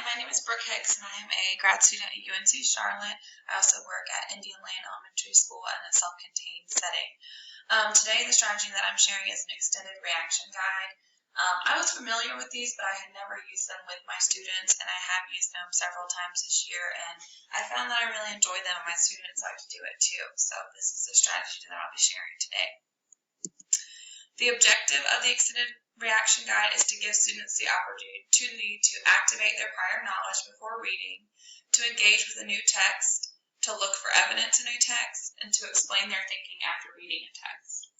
my name is Brooke Hicks, and I am a grad student at UNC Charlotte. I also work at Indian Lane Elementary School in a self-contained setting. Today, the strategy that I'm sharing is an extended reaction guide. I was familiar with these, but I had never used them with my students, and I have used them several times this year, and I found that I really enjoyed them, and my students like to do it too. So this is the strategy that I'll be sharing today. The objective of the extended reaction guide is to give students the opportunity to activate their prior knowledge before reading, to engage with a new text, to look for evidence in a text, and to explain their thinking after reading a text.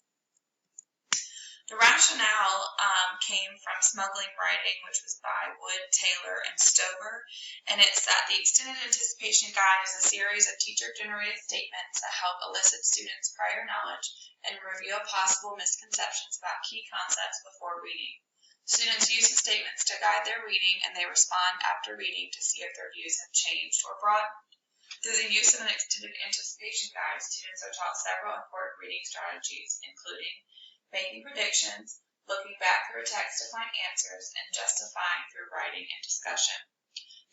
The rationale came from Smuggling Writing, which was by Wood, Taylor, and Stover, and it's that the Extended Anticipation Guide is a series of teacher-generated statements that help elicit students' prior knowledge and reveal possible misconceptions about key concepts before reading. Students use the statements to guide their reading, and they respond after reading to see if their views have changed or broadened. Through the use of an Extended Anticipation Guide, students are taught several important reading strategies, including making predictions, looking back through a text to find answers, and justifying through writing and discussion.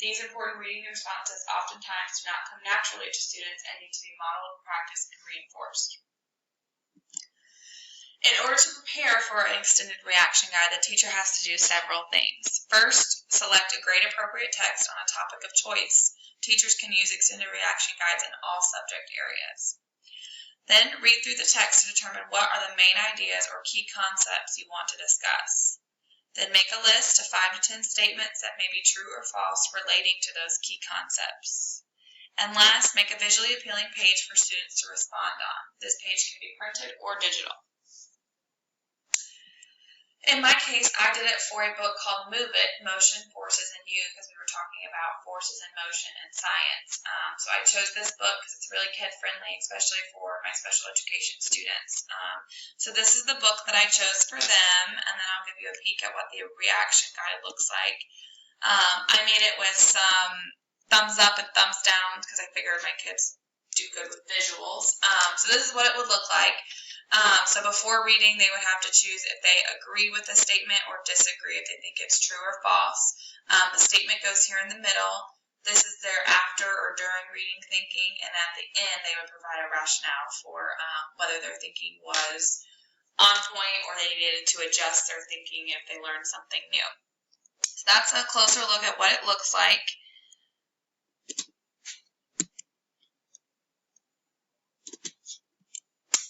These important reading responses oftentimes do not come naturally to students and need to be modeled, practiced, and reinforced. In order to prepare for an extended reaction guide, the teacher has to do several things. First, select a grade-appropriate text on a topic of choice. Teachers can use extended reaction guides in all subject areas. Then, read through the text to determine what are the main ideas or key concepts you want to discuss. Then, make a list of 5 to 10 statements that may be true or false relating to those key concepts. And last, make a visually appealing page for students to respond on. This page can be printed or digital. In my case, I did it for a book called Move It, Motion, Forces, and You, because we were talking about forces in motion in science. So I chose this book because it's really kid-friendly, especially for my special education students. So this is the book that I chose for them, and then I'll give you a peek at what the reaction guide looks like. I made it with some thumbs up and thumbs down because I figured my kids do good with visuals. So this is what it would look like. So before reading, they would have to choose if they agree with the statement or disagree if they think it's true or false. The statement goes here in the middle. This is their after or during reading thinking, and at the end, they would provide a rationale for whether their thinking was on point or they needed to adjust their thinking if they learned something new. So that's a closer look at what it looks like.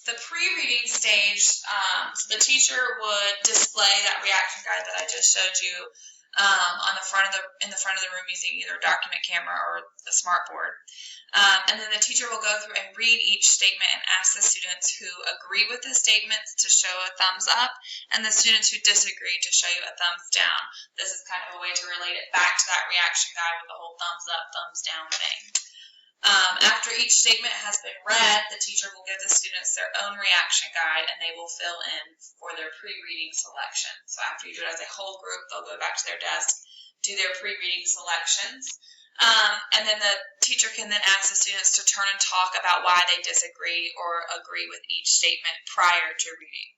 The pre-reading stage, so the teacher would display that reaction guide that I just showed you in the front of the room using either a document camera or the smartboard. And then the teacher will go through and read each statement and ask the students who agree with the statements to show a thumbs up, and the students who disagree to show you a thumbs down. This is kind of a way to relate it back to that reaction guide with the whole thumbs up, thumbs down thing. After each statement has been read, the teacher will give the students their own reaction guide, and they will fill in for their pre-reading selection. So after you do it as a whole group, they'll go back to their desk, do their pre-reading selections, and then the teacher can then ask the students to turn and talk about why they disagree or agree with each statement prior to reading.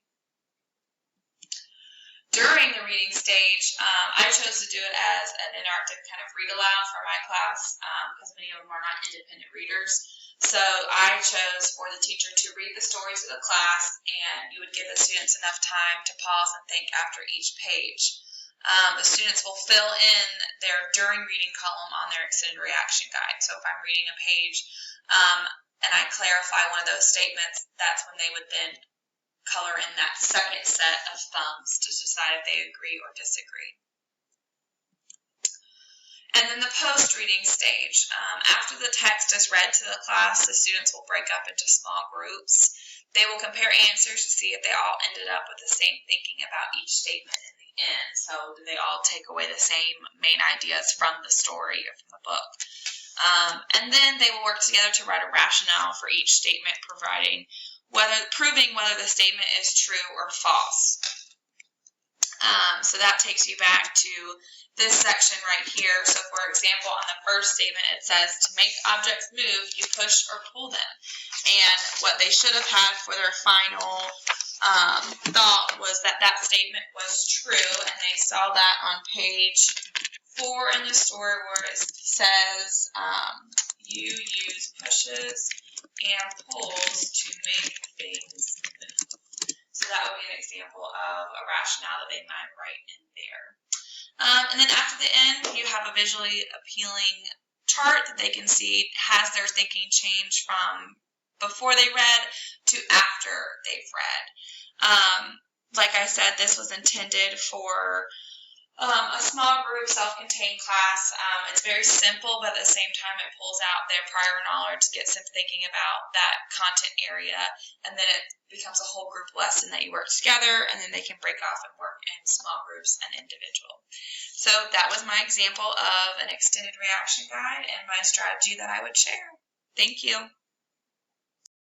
During the reading stage, I chose to do it as an interactive kind of read aloud for my class because many of them are not independent readers. So I chose for the teacher to read the story to the class, and you would give the students enough time to pause and think after each page. The students will fill in their during reading column on their extended reaction guide. So if I'm reading a page and I clarify one of those statements, that's when they would then color in that second set of thumbs to decide if they agree or disagree. And then the post-reading stage. After the text is read to the class, the students will break up into small groups. They will compare answers to see if they all ended up with the same thinking about each statement in the end. So do they all take away the same main ideas from the story or from the book? And then they will work together to write a rationale for each statement, proving whether the statement is true or false. So that takes you back to this section right here. So for example, on the first statement, it says to make objects move, you push or pull them. And what they should have had for their final thought was that that statement was true, and they saw that on page 4 in the story where it says you use pushes and pulls to make things move. So that would be an example of a rationale that they might write in there. And then after the end, you have a visually appealing chart that they can see has their thinking change from before they read to after they've read. Like I said, this was intended for a small group, self-contained class. It's very simple, but at the same time, it pulls out their prior knowledge, gets them thinking about that content area, and then it becomes a whole group lesson that you work together, and then they can break off and work in small groups and individual. So that was my example of an extended reaction guide and my strategy that I would share. Thank you.